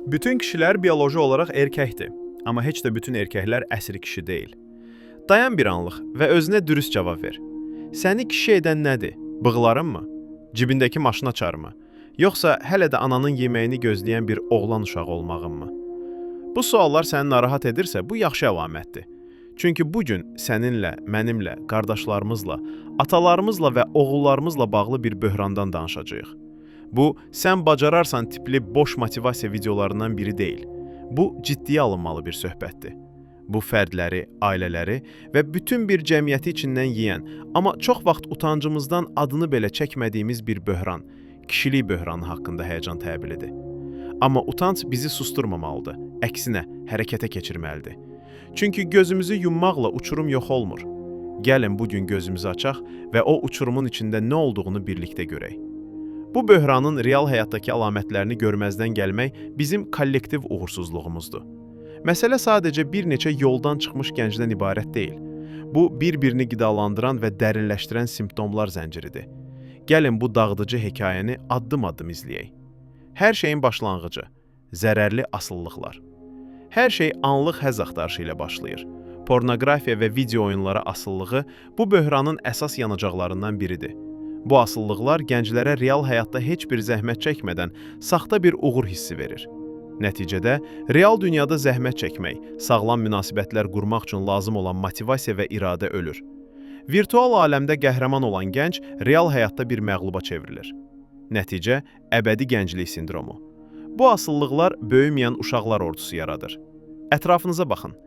Bütün kişilər bioloji olaraq erkəkdir, amma heç də bütün erkəklər əsri kişi deyil. Dayan bir anlıq və özünə dürüst cavab ver. Səni kişi edən nədir? Bığların mı? Cibindəki maşın açarmı? Yoxsa hələ də ananın yeməyini gözləyən bir oğlan uşağı olmağın mı? Bu suallar səni narahat edirsə, bu yaxşı əlamətdir. Çünki bugün səninlə, mənimlə, qardaşlarımızla, atalarımızla və oğullarımızla bağlı bir böhrandan danışacağıq. Bu, sən bacararsan tipli boş motivasiya videolarından biri deyil. Bu, ciddiyə alınmalı bir söhbətdir. Bu, fərdləri, ailələri və bütün bir cəmiyyəti içindən yeyən, amma çox vaxt utancımızdan adını belə çəkmədiyimiz bir böhran, kişilik böhranı haqqında həyəcan təbilidir. Amma utanc bizi susturmamalıdır, əksinə hərəkətə keçirməlidir. Çünki gözümüzü yummaqla uçurum yox olmur. Gəlin bugün gözümüzü açaq və o uçurumun içində nə olduğunu birlikdə görək. Bu böhranın real həyatdakı əlamətlərini görməzdən gəlmək bizim kollektiv uğursuzluğumuzdur. Məsələ sadəcə bir neçə yoldan çıxmış gəncdən ibarət deyil. Bu, bir-birini qidalandıran və dərinləşdirən simptomlar zənciridir. Gəlin bu dağıdıcı hekayəni addım-addım izləyək. Hər şeyin başlanğıcı, zərərli asılılıqlar. Hər şey anlıq həzz axtarışı ilə başlayır. Pornoqrafiya və video oyunlara asılılığı bu böhranın əsas yanacaqlarından biridir. Bu asılılıqlar gənclərə real həyatda heç bir zəhmət çəkmədən saxta bir uğur hissi verir. Nəticədə, real dünyada zəhmət çəkmək, sağlam münasibətlər qurmaq üçün lazım olan motivasiya və iradə ölür. Virtual aləmdə qəhrəman olan gənc real həyatda bir məğluba çevrilir. Nəticə, əbədi gənclik sindromu. Bu asılılıqlar böyüməyən uşaqlar ordusu yaradır. Ətrafınıza baxın.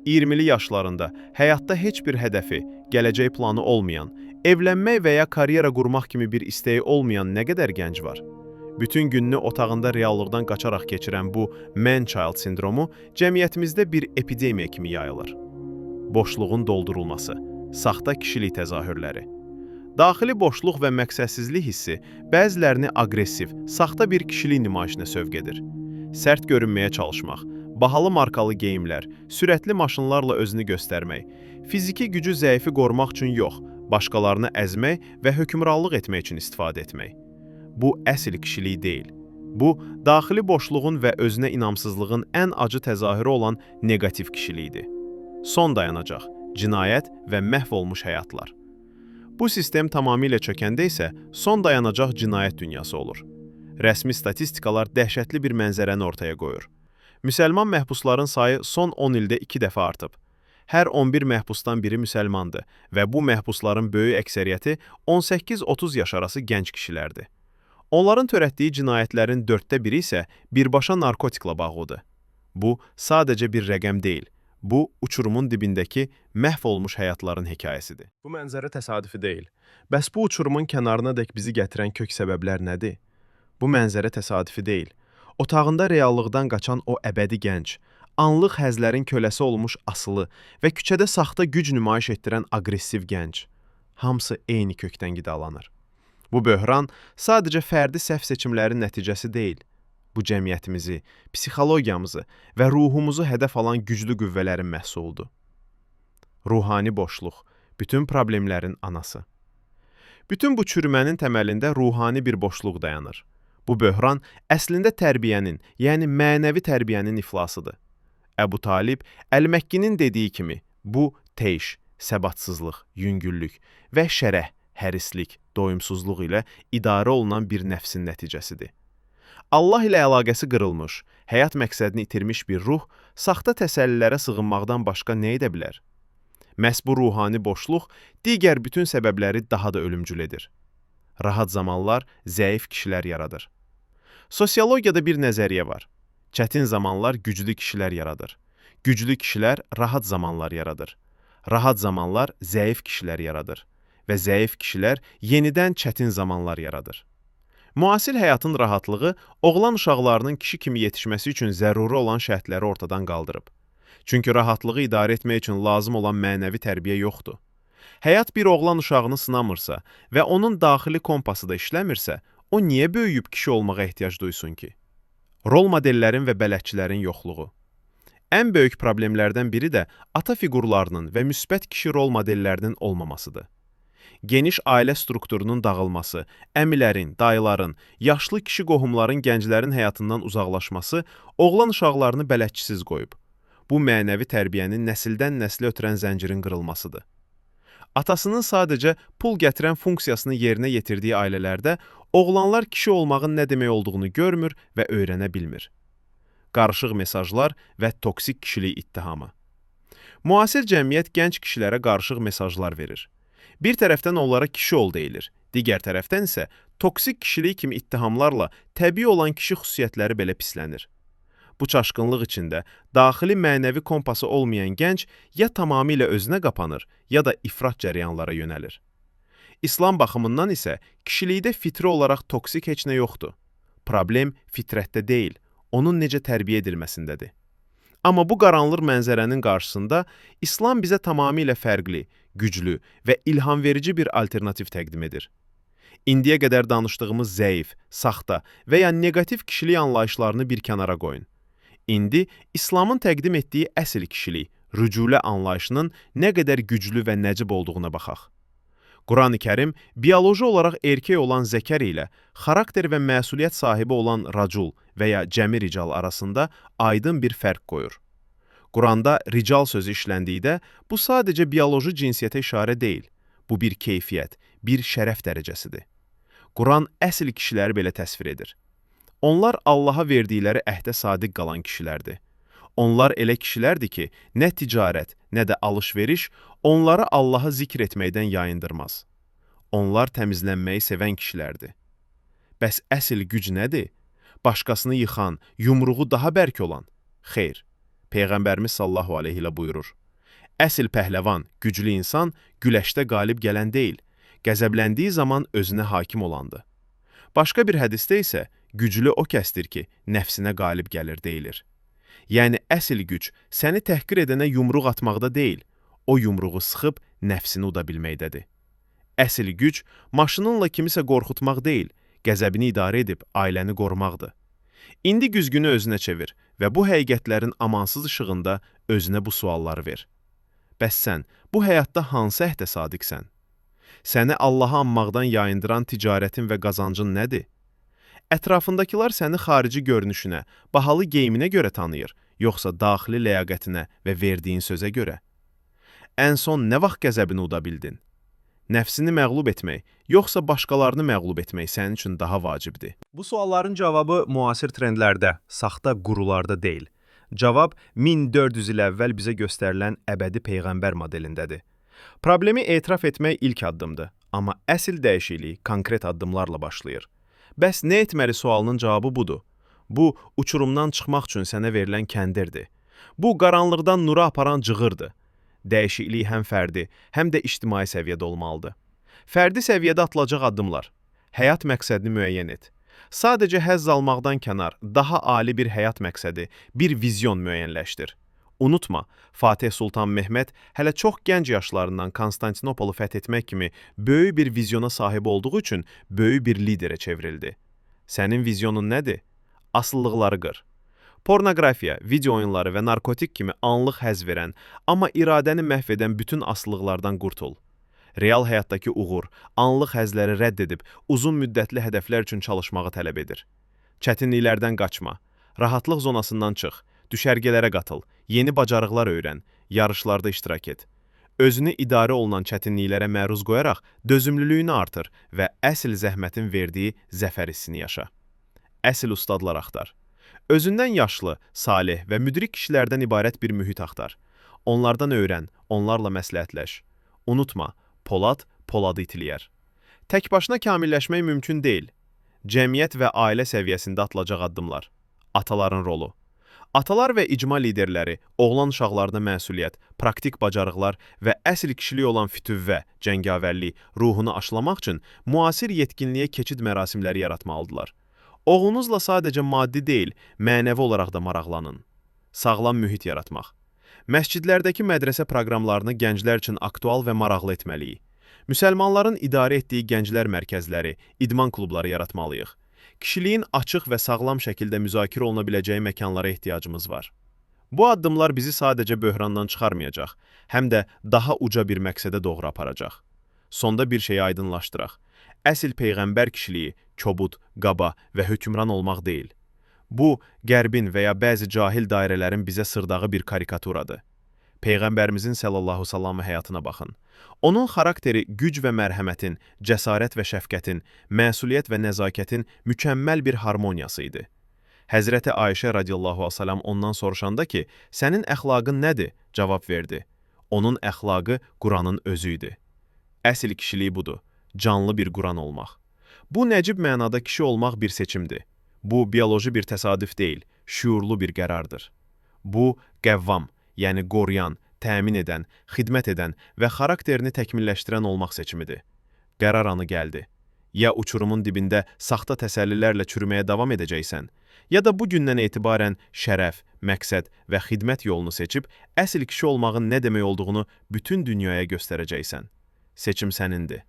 20'li yaşlarında həyatda heç bir hədəfi, gələcək planı olmayan, evlənmək və ya karyera qurmaq kimi bir istəyi olmayan nə qədər gənc var? Bütün gününü otağında reallıqdan qaçaraq keçirən bu man-child sindromu cəmiyyətimizdə bir epidemiya kimi yayılır. Boşluğun doldurulması, saxta kişilik təzahürləri. Daxili boşluq və məqsədsizlik hissi bəzilərini aqressiv, saxta bir kişilik nümayişinə sövq edir. Sərt görünməyə çalışmaq, bahalı markalı geyimlər, sürətli maşınlarla özünü göstərmək, fiziki gücü zəifi qorumaq üçün yox, başqalarını əzmək və hökmranlıq etmək üçün istifadə etmək. Bu, əsl kişilik deyil. Bu, daxili boşluğun və özünə inamsızlığın ən acı təzahürü olan negativ kişilikdir. Son dayanacaq, cinayət və məhv olmuş həyatlar. Bu sistem tamamilə çökəndə isə son dayanacaq cinayət dünyası olur. Rəsmi statistikalar dəhşətli bir mənzərəni ortaya qoyur. Müsəlman məhbusların sayı son 10 ildə 2 dəfə artıb. Hər 11 məhbusdan biri müsəlmandır və bu məhbusların böyük əksəriyyəti 18-30 yaş arası gənc kişilərdir. Onların törətdiyi cinayətlərin 4də biri isə birbaşa narkotikla bağlıdır. Bu, sadəcə bir rəqəm deyil. Bu, uçurumun dibindəki məhv olmuş həyatların hekayəsidir. Bu mənzərə təsadüfi deyil. Bəs bu uçurumun kənarına dək bizi gətirən kök səbəblər nədir? Bu mənzərə təsadüfi deyil. Otağında reallıqdan qaçan o əbədi gənc, anlıq həzlərin köləsi olmuş asılı və küçədə saxta güc nümayiş etdirən aqressiv gənc. Hamısı eyni kökdən qidalanır. Bu böhran sadəcə fərdi səhv seçimlərin nəticəsi deyil. Bu cəmiyyətimizi, psixologiyamızı və ruhumuzu hədəf alan güclü qüvvələrin məhsuludur. Ruhani boşluq, bütün problemlərin anası. Bütün bu çürümənin təməlində ruhani bir boşluq dayanır. Bu böhran əslində tərbiyənin, yəni mənəvi tərbiyənin iflasıdır. Əbu Talib Əl-Məkkinin dediyi kimi, bu teyş, səbatsızlıq, yüngüllük və şərəh, hərislik, doyumsuzluq ilə idarə olunan bir nəfsin nəticəsidir. Allah ilə əlaqəsi qırılmış, həyat məqsədini itirmiş bir ruh, saxta təsəllilərə sığınmaqdan başqa nə edə bilər? Məhz bu ruhani boşluq digər bütün səbəbləri daha da ölümcül edir. Rahat zamanlar zəif kişilər yaradır. Sosiologiyada bir nəzəriyyə var. Çətin zamanlar güclü kişilər yaradır. Güclü kişilər rahat zamanlar yaradır. Rahat zamanlar zəif kişilər yaradır. Və zəif kişilər yenidən çətin zamanlar yaradır. Müasir həyatın rahatlığı oğlan uşaqlarının kişi kimi yetişməsi üçün zəruri olan şərtləri ortadan qaldırıb. Çünki rahatlığı idarə etmək üçün lazım olan mənəvi tərbiyə yoxdur. Həyat bir oğlan uşağını sınamırsa və onun daxili kompası da işləmirsə, o niyə böyüyüb kişi olmağa ehtiyac duysun ki? Rol modellərin və bələdçilərin yoxluğu. Ən böyük problemlərdən biri də ata fiqurlarının və müsbət kişi rol modellərinin olmamasıdır. Geniş ailə strukturunun dağılması, əmilərin, dayıların, yaşlı kişi qohumların gənclərin həyatından uzaqlaşması oğlan uşaqlarını bələdçisiz qoyub. Bu mənəvi tərbiyənin nəsildən nəslə ötürən zəncirin qırılmasıdır. Atasının sadəcə pul gətirən funksiyasını yerinə yetirdiyi ailələrdə oğlanlar kişi olmağın nə demək olduğunu görmür və öyrənə bilmir. Qarışıq mesajlar və toksik kişilik ittihamı. Müasir cəmiyyət gənc kişilərə qarışıq mesajlar verir. Bir tərəfdən onlara kişi ol deyilir, digər tərəfdən isə toksik kişilik kimi ittihamlarla təbii olan kişi xüsusiyyətləri belə pislənir. Bu çaşqınlıq içində daxili mənəvi kompası olmayan gənc ya tamamilə özünə qapanır, ya da ifrat cəryanlara yönəlir. İslam baxımından isə kişilikdə fitri olaraq toksik heç nə yoxdur. Problem fitrətdə deyil, onun necə tərbiyə edilməsindədir. Amma bu qaranlıq mənzərənin qarşısında İslam bizə tamamilə fərqli, güclü və ilhamverici bir alternativ təqdim edir. İndiyə qədər danışdığımız zəif, saxta və ya neqativ kişilik anlayışlarını bir kənara qoyun. İndi İslamın təqdim etdiyi əsl kişilik, rüculə anlayışının nə qədər güclü və nəcib olduğuna baxaq. Qurani Kərim bioloji olaraq erkək olan Zəkər ilə xarakter və məsuliyyət sahibi olan Racul və ya Cəmi Rical arasında aydın bir fərq qoyur. Quranda rical sözü işləndikdə bu sadəcə bioloji cinsiyyətə işarə deyil, bu bir keyfiyyət, bir şərəf dərəcəsidir. Quran əsl kişiləri belə təsvir edir. Onlar Allaha verdikləri əhdə sadiq qalan kişilərdir. Onlar elə kişilərdir ki, nə ticarət, nə də alış-veriş onları Allahı zikr etməkdən yayındırmaz. Onlar təmizlənməyi sevən kişilərdir. Bəs əsl güc nədir? Başqasını yıxan, yumruğu daha bərk olan? Xeyr, Peyğəmbərimiz sallallahu aleyhi ilə buyurur. Əsl pəhləvan, güclü insan güləşdə qalib gələn deyil, qəzəbləndiyi zaman özünə hakim olandır. Başqa bir hədisdə isə güclü o kəsdir ki, nəfsinə qalib gəlir deyilir. Yəni əsl güc səni təhqir edənə yumruq atmaqda deyil, o yumruğu sıxıb nəfsini uda bilməkdədir. Əsl güc maşınınla kimisə qorxutmaq deyil, qəzəbini idarə edib ailəni qorumaqdır. İndi güzgünü özünə çevir və bu həqiqətlərin amansız işığında özünə bu sualları ver. Bəs sən bu həyatda hansı əhdə sadiqsən? Səni Allaha anmaqdan yayındıran ticarətin və qazancın nədir? Ətrafındakılar səni xarici görünüşünə, bahalı geyiminə görə tanıyır, yoxsa daxili ləyaqətinə və verdiyin sözə görə? Ən son nə vaxt qəzəbini uda bildin? Nəfsini məğlub etmək, yoxsa başqalarını məğlub etmək sənin üçün daha vacibdir? Bu sualların cavabı müasir trendlərdə, saxta qurularda deyil. Cavab 1400 il əvvəl bizə göstərilən əbədi peyğəmbər modelindədir. Problemi etiraf etmək ilk addımdır, amma əsl dəyişiklik konkret addımlarla başlayır. Bəs nə etməli sualının cavabı budur. Bu, uçurumdan çıxmaq üçün sənə verilən kəndirdir. Bu, qaranlıqdan nura aparan cığırdır. Dəyişiklik həm fərdi, həm də ictimai səviyyədə olmalıdır. Fərdi səviyyədə atılacaq addımlar. Həyat məqsədini müəyyən et. Sadəcə həzz almaqdan kənar, daha ali bir həyat məqsədi, bir vizyon müəyyənləşdir. Unutma, Fatih Sultan Mehmet hələ çox gənc yaşlarından Konstantinopolu fəth etmək kimi böyük bir vizyona sahib olduğu üçün böyük bir liderə çevrildi. Sənin vizyonun nədir? Asılılıqları qır. Pornoqrafiya, video oyunları və narkotik kimi anlıq həzz verən, amma iradəni məhv edən bütün asılılıqlardan qurtul. Real həyatdakı uğur, anlıq həzləri rədd edib uzun müddətli hədəflər üçün çalışmağı tələb edir. Çətinliklərdən qaçma, rahatlıq zonasından çıx, düşərgələrə qatıl, yeni bacarıqlar öyrən, yarışlarda iştirak et. Özünü idarə olunan çətinliklərə məruz qoyaraq dözümlülüyünü artır və əsl zəhmətin verdiyi zəfər hissini yaşa. Əsl ustadlar axtar. Özündən yaşlı, salih və müdrik kişilərdən ibarət bir mühit axtar. Onlardan öyrən, onlarla məsləhətləş. Unutma, polad poladı itiləyər. Tək başına kamilləşmək mümkün deyil. Cəmiyyət və ailə səviyyəsində atılacaq addımlar. Ataların rolu. Atalar və icma liderləri oğlan uşaqlarına məsuliyyət, praktik bacarıqlar və əsl kişilik olan fütüvvə, cəngavərlik, ruhunu aşılamaq üçün müasir yetkinliyə keçid mərasimləri yaratmalıdırlar. Oğlunuzla sadəcə maddi deyil, mənəvi olaraq da maraqlanın. Sağlam mühit yaratmaq. Məscidlərdəki mədrəsə proqramlarını gənclər üçün aktual və maraqlı etməliyik. Müsəlmanların idarə etdiyi gənclər mərkəzləri, idman klubları yaratmalıyıq. Kişiliyin açıq və sağlam şəkildə müzakirə oluna biləcəyi məkanlara ehtiyacımız var. Bu addımlar bizi sadəcə böhrandan çıxarmayacaq, həm də daha uca bir məqsədə doğru aparacaq. Sonda bir şeyi aydınlaşdıraq. Əsl peyğəmbər kişiliyi kobud, qaba və hökmran olmaq deyil. Bu, Qərbin və ya bəzi cahil dairələrin bizə sırdağı bir karikaturadır. Peyğəmbərimizin sallallahu sallam həyatına baxın. Onun xarakteri güc və mərhəmətin, cəsarət və şəfqətin, məsuliyyət və nəzakətin mükəmməl bir harmoniyası idi. Həzrəti Ayşə radiyallahu salam ondan soruşanda ki, sənin əxlaqın nədir? Cavab verdi. Onun əxlaqı Quranın özü idi. Əsl kişiliyi budur, canlı bir Quran olmaq. Bu nəcib mənada kişi olmaq bir seçimdir. Bu, bioloji bir təsadüf deyil, şüurlu bir qərardır. Bu, qəvvam, yəni qoruyan, təmin edən, xidmət edən və xarakterini təkmilləşdirən olmaq seçimidir. Qərar anı gəldi. Ya uçurumun dibində saxta təsəllilərlə çürüməyə davam edəcəksən, ya da bu gündən etibarən şərəf, məqsəd və xidmət yolunu seçib, əsl kişi olmağın nə demək olduğunu bütün dünyaya göstərəcəksən. Seçim sənindir.